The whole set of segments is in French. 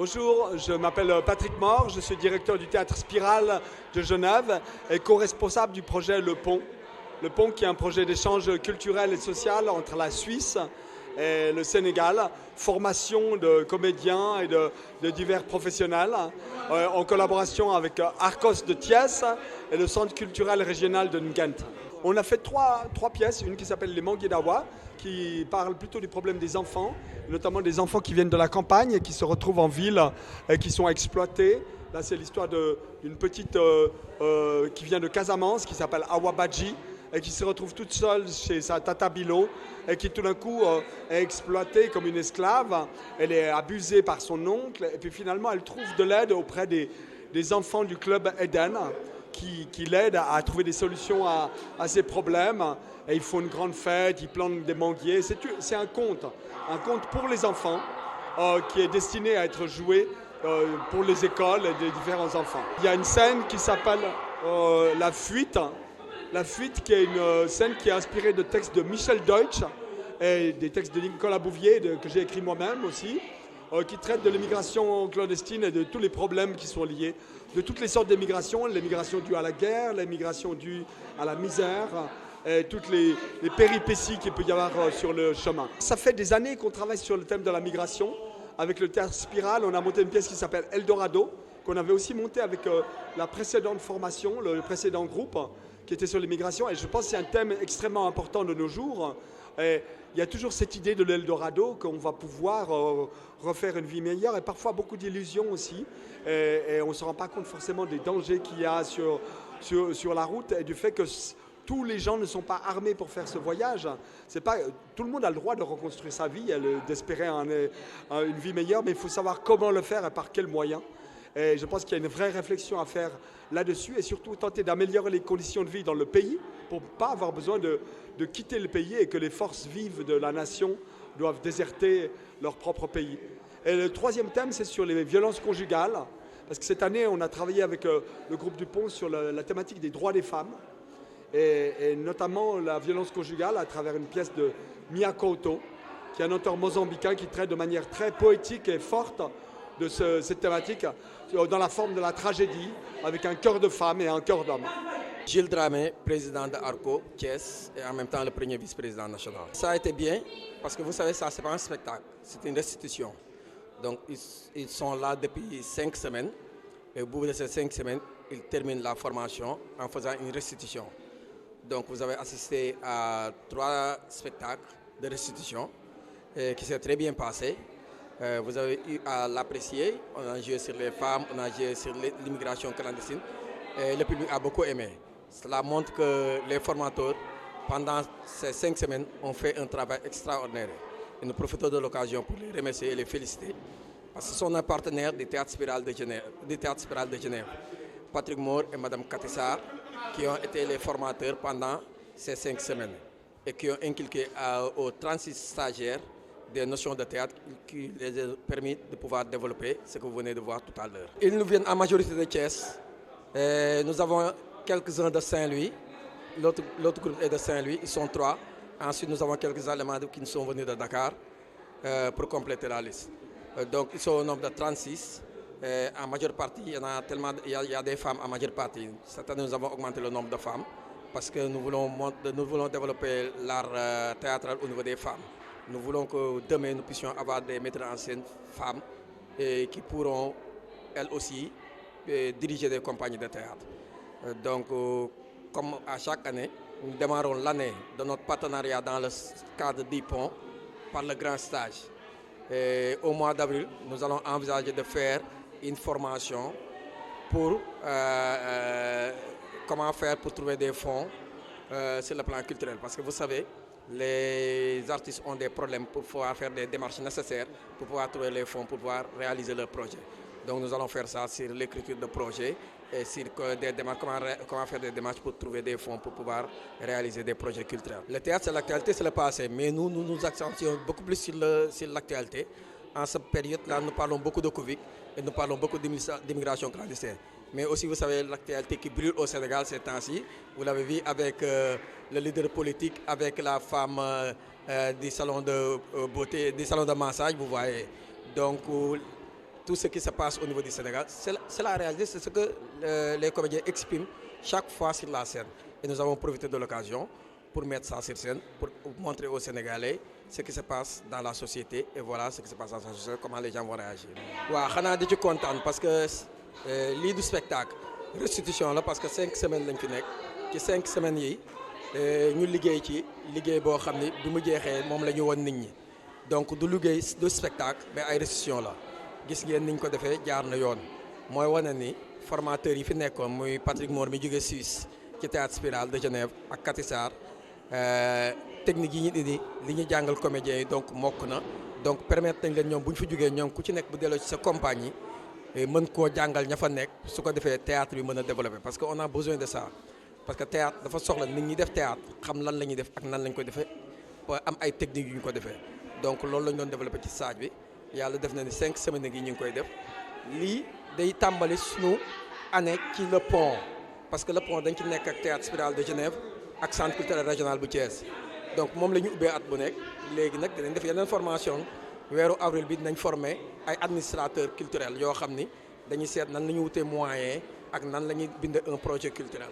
Bonjour, je m'appelle Patrick Mort, je suis directeur du Théâtre Spirale de Genève et co-responsable du projet Le Pont. Le Pont qui est un projet d'échange culturel et social entre la Suisse et le Sénégal, formation de comédiens et de divers professionnels, en collaboration avec Arcos de Thiès et le Centre culturel régional de Ngent. On a fait trois pièces, une qui s'appelle Les Manguédawa, qui parle plutôt du problème des enfants, notamment des enfants qui viennent de la campagne et qui se retrouvent en ville et qui sont exploités. Là, c'est l'histoire d'une petite qui vient de Casamance, qui s'appelle Awabaji, et qui se retrouve toute seule chez sa tata Bilo, et qui tout d'un coup est exploitée comme une esclave. Elle est abusée par son oncle, et puis finalement, elle trouve de l'aide auprès des enfants du club Eden, qui l'aident à trouver des solutions à ces problèmes. Et ils font une grande fête, ils plantent des manguiers. C'est un conte pour les enfants qui est destiné à être joué pour les écoles et des différents enfants. Il y a une scène qui s'appelle La Fuite. La Fuite, qui est une scène qui est inspirée de textes de Michel Deutsch et des textes de Nicolas Bouvier, que j'ai écrit moi-même aussi, qui traitent de l'immigration clandestine et de tous les problèmes qui sont liés, de toutes les sortes d'immigration, l'immigration due à la guerre, l'immigration due à la misère, et toutes les péripéties qu'il peut y avoir sur le chemin. Ça fait des années qu'on travaille sur le thème de la migration. Avec le Théâtre Spirale, on a monté une pièce qui s'appelle Eldorado, qu'on avait aussi montée avec la précédente formation, le précédent groupe, qui était sur l'immigration. Et je pense que c'est un thème extrêmement important de nos jours. Et il y a toujours cette idée de l'Eldorado, qu'on va pouvoir refaire une vie meilleure, et parfois beaucoup d'illusions aussi. Et on ne se rend pas compte forcément des dangers qu'il y a sur la route, et du fait que tous les gens ne sont pas armés pour faire ce voyage. Tout le monde a le droit de reconstruire sa vie, d'espérer une vie meilleure, mais il faut savoir comment le faire et par quels moyens. Et je pense qu'il y a une vraie réflexion à faire là-dessus, et surtout tenter d'améliorer les conditions de vie dans le pays pour ne pas avoir besoin de quitter le pays, et que les forces vives de la nation doivent déserter leur propre pays. Et le troisième thème, c'est sur les violences conjugales, parce que cette année, on a travaillé avec le groupe du Pont sur la thématique des droits des femmes, et notamment la violence conjugale à travers une pièce de Mia Couto, qui est un auteur mozambicain qui traite de manière très poétique et forte de cette thématique dans la forme de la tragédie, avec un cœur de femme et un cœur d'homme. Gilles Dramé, président de Arco, Thiès, et en même temps le premier vice-président national. Ça a été bien, parce que vous savez, ça, c'est pas un spectacle, c'est une restitution. Donc, ils sont là depuis 5 semaines, et au bout de ces 5 semaines, ils terminent la formation en faisant une restitution. Donc, vous avez assisté à 3 spectacles de restitution qui s'est très bien passé. Vous avez eu à l'apprécier. On a joué sur les femmes, on a joué sur l'immigration clandestine, et le public a beaucoup aimé. Cela montre que les formateurs, pendant ces 5 semaines, ont fait un travail extraordinaire. Et nous profitons de l'occasion pour les remercier et les féliciter, parce que ce sont nos partenaires du Théâtre Spirale de Genève, Patrick Mort et Mme Katissa, qui ont été les formateurs pendant ces 5 semaines et qui ont inculqué aux 36 stagiaires des notions de théâtre qui les ont permis de pouvoir développer ce que vous venez de voir tout à l'heure. Ils nous viennent en majorité de Thiès. Nous avons quelques-uns de Saint-Louis. L'autre groupe est de Saint-Louis, ils sont 3. Ensuite, nous avons quelques Allemands qui nous sont venus de Dakar pour compléter la liste. Donc, ils sont au nombre de 36. En majeure partie, il y a des femmes en majeure partie. Cette année, nous avons augmenté le nombre de femmes parce que nous voulons développer l'art théâtral au niveau des femmes. Nous voulons que demain, nous puissions avoir des metteurs en scène femmes qui pourront, elles aussi, diriger des compagnies de théâtre. Donc, comme à chaque année, nous démarrons l'année de notre partenariat dans le cadre d'IPON par le grand stage. Et au mois d'avril, nous allons envisager de faire une formation pour comment faire pour trouver des fonds sur le plan culturel. Parce que vous savez, les artistes ont des problèmes pour pouvoir faire des démarches nécessaires pour pouvoir trouver les fonds pour pouvoir réaliser leur projet. Donc nous allons faire ça sur l'écriture de projet et sur comment faire des démarches pour trouver des fonds pour pouvoir réaliser des projets culturels. Le théâtre, c'est l'actualité, c'est le passé, mais nous nous accentuons beaucoup plus sur l'actualité. En cette période-là, nous parlons beaucoup de Covid et nous parlons beaucoup d'immigration clandestine. Mais aussi, vous savez, l'actualité qui brûle au Sénégal ces temps-ci. Vous l'avez vu avec le leader politique, avec la femme des salons de beauté, des salons de massage, vous voyez. Donc, tout ce qui se passe au niveau du Sénégal. C'est la réalité, c'est ce que les comédiens expriment chaque fois sur la scène. Et nous avons profité de l'occasion pour mettre ça sur scène, pour montrer aux Sénégalais ce qui se passe dans la société. Et voilà ce qui se passe dans la société, comment les gens vont réagir. Ouais, xanaa di ci kontaan parce que lii du spectacle restitution la parce que 5 semaines lañ fi nekk ci 5 semaines yi ñu liggéey ci liggéey boo xam ni bi mu jeexee moom la ñu won nit ñi donc du liggéey du spectacle mais ay restitution la gis ngeen niñ ko defee jaar na yoon mooy wane ni formateurs yi fi nekkoon muy Patrick Mor mi jógee Suisse ci théâtre Spirale de Genève ak Kati Sarr technique yi ñu indi li ñu jàngal comédiens yi donc mokk na donc permettre nañ leen ñoom bu ñu fi jógee ñoom ku ci nekk bu delloo ci sa compagnie mën koo jàngal ña fa nekk su ko defee théâtre bi mën a développer parce que on a besoin de ça parce que théâtre dafa soxla nit ñi def théâtre xam lan la ñuy def ak nan lañ ko defee ba am ay techniques yu ñu ko defee donc loolu lañ doon développer ci stage bi yàlla def na ni 5 semaines yi ñu ngi koy def lii day tàmbali suñu année ci le pont parce que le pont dañ ci nekk ak théâtre Spirale de Genève ak centre culturel régional bu Thiès donc moom la ñu ubbee at bu nekk léegi nag dinañ def yeneen formation weeru avril bi dinañ former ay administrateurs culturels yoo xam ni dañuy seet nan la ñu wutee moyen ak nan la ñuy bind un projet culturel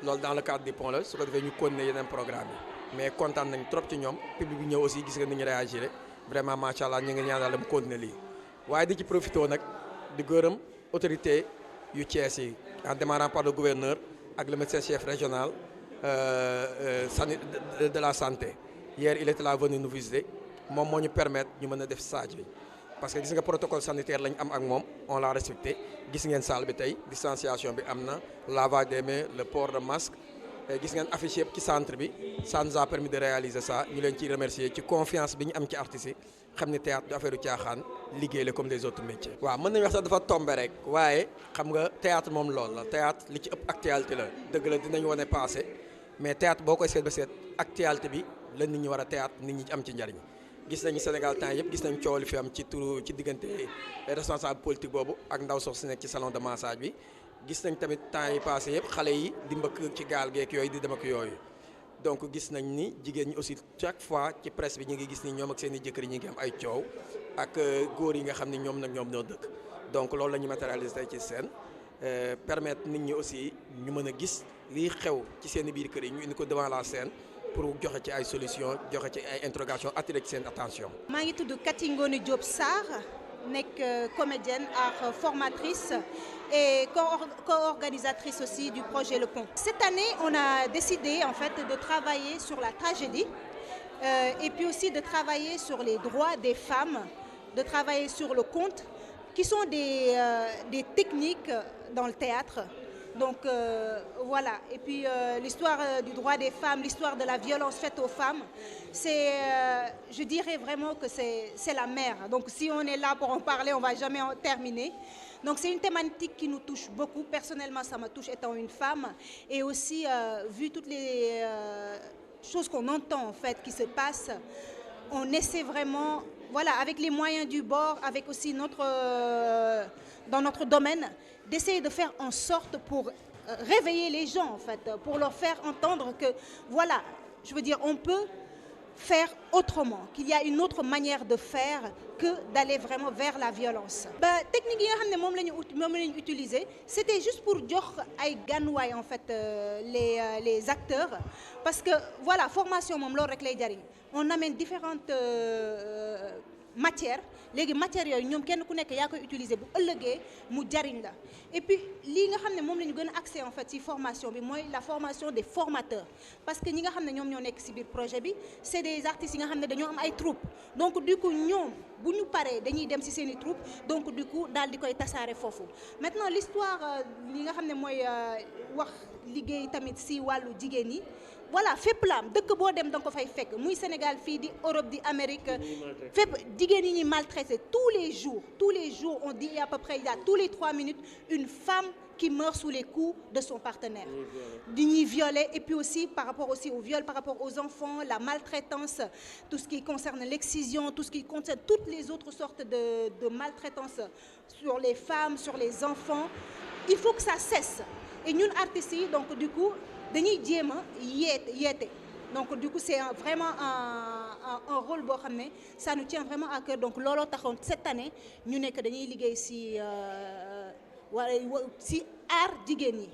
loolu dans le cadre du pont la su ko defee ñu continuer yeneen programme yi mais kontaan nañ trop ci ñoom public bi ñëw aussi gis nga ni ñu réagir vraiment macha allah ñu ngi ñaanal mu continuer lii waaye di ci profité nag di gërëm autorité yu Thiès yi en démarrant par le gouverneur ak le médecin chef régional de la santé hier il était là venu nous visiter moom moo ñu permettre ñu mën a def stage bi parce que gis nga protocole sanitaire lañ am ak moom on l'a respecté gis ngeen salle bi tey distanciation bi am na lavage des mains le port de masque gis ngeen affiche yëpp ci centre bi ça nous a permis de réaliser ça ñu leen ciy remercier ci confiance bi ñu am ci artistes yi xam ni théâtre du affaire u caaxaan liggéey la comme les autres métiers. waaw mën nañu wax sax dafa tombé rek waaye xam nga théâtre moom loolu la théâtre li ci ëpp actualité la dëgg la dinañ wane passé mais théâtre boo koy seet ba seet actualité bi la nit ñi war a théâtre nit ñi am ci njariñ gis nañu Sénégal temps yëpp gis nañ coow li fi am ci diggante responsable politique boobu ak ndaw sox si nekk ci salon de massage bi gis nañ tamit temps yi passé yëpp xale yi di mbëkk ci gaal geek yooyu di dem ak yooyu donc gis nañ ni jigéen ñi aussi chaque fois ci presse bi ñu ngi gis ni ñoom ak seen i jëkkër yi ñu ngi am ay coow ak góor yi nga xam ni ñoom ñoo dëkk donc loolu la ñu matérialiser tey ci scène permettre nit ñi aussi ñu mën a gis liy xew ci seen i biir kër yi ñu indi ko devant la scène pour joxe ci ay solution joxe ci ay interrogation attirer ci seen attention. maa ngi tudd Kati Ngone Diop Sarr nekk comédienne ak formatrice et co-organisatrice aussi du projet Le Pont. Cette année, on a décidé en fait de travailler sur la tragédie et puis aussi de travailler sur les droits des femmes, de travailler sur le conte, qui sont des techniques dans le théâtre. Donc voilà, et puis l'histoire du droit des femmes, l'histoire de la violence faite aux femmes, c'est, je dirais vraiment que c'est la mère. Donc si on est là pour en parler, on ne va jamais en terminer. Donc c'est une thématique qui nous touche beaucoup. Personnellement, ça me touche étant une femme. Et aussi, vu toutes les choses qu'on entend en fait qui se passent, on essaie vraiment, voilà, avec les moyens du bord, avec aussi dans notre domaine, d'essayer de faire en sorte pour réveiller les gens en fait, pour leur faire entendre que voilà, je veux dire, on peut faire autrement, qu'il y a une autre manière de faire que d'aller vraiment vers la violence. Technique yi nga xam ne moom la ñu utiliser, c'était juste pour jox ay ganwaay en fait les acteurs, parce que voilà, formation moom loolu rek lay jariñ. On amène différentes matières. léegi matières yooyu ñoom kenn ku nekk yaa koy utiliser bu ëllëgee mu jariñ la et puis lii nga xam ne moom la ñu gën a axé en fait ci formation bi mooy la formation des formateurs parce que ñi nga xam ne ñoom ñoo nekk ci biir projet bi c'est des artistes yi nga xam ne dañoo am ay troupes donc du coup ñoom bu ñu paree dañuy dem ci seeni troupes donc du coup daal di koy tasaare foofu. Maintenant l'histoire li nga xam ne mooy wax liggéey tamit ci wàllu jigéen yi. Voilà, fépp la dëkk boo dem da nga ko fay fekk muy Sénégal fii di Europe di Amérique fépp jigéen yi ñuy maltraité tous les jours on dit à peu près il y a tous les 3 minutes une femme qui meurt sous les coups de son partenaire di ñuy violer et puis aussi par rapport aussi au viol par rapport aux enfants, la maltraitance, tout ce qui concerne l'excision, tout ce qui concerne toutes les autres sortes de maltraitance sur les femmes, sur les enfants. Il faut que ça cesse et ñun artistes yi donc du coup dañuy jéem a yeete donc du coup c'est vraiment un rôle boo xam ne ça nous tient vraiment à cœur donc looloo taxoon cette année ñu nekk dañuy liggéey si aar jigéen ñi